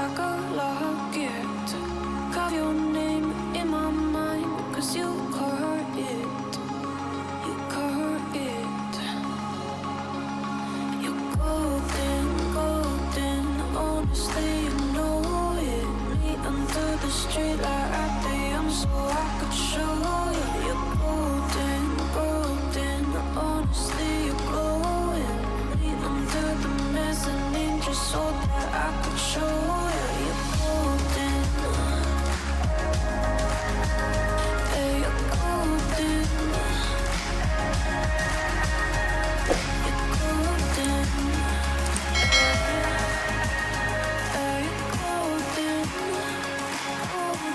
like a locket. Carve your name in my mind, 'cause you caught it. You caught it. You're golden, golden. Honestly, you know it. Meet under the street light at the so I could show you. You're golden, golden. Honestly, you're glowing. Meet under the mezzanine just so that I could show you. You're golden. Yeah, you're golden. You're golden. Yeah, you're golden. Golden.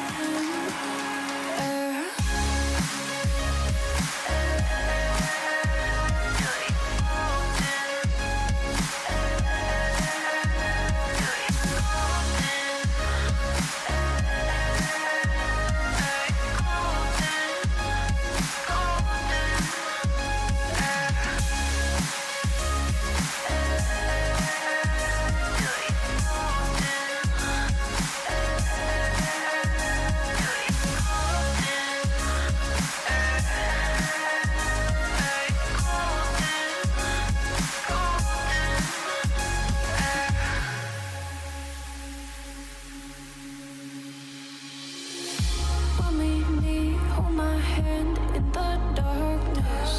Hold my hand in the darkness.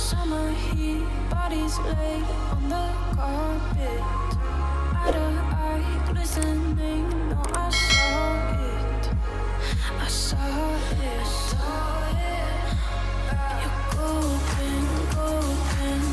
Summer heat, bodies lay on the carpet. Eye to eye, glistening. No, I saw it. I saw it. You're golden, golden.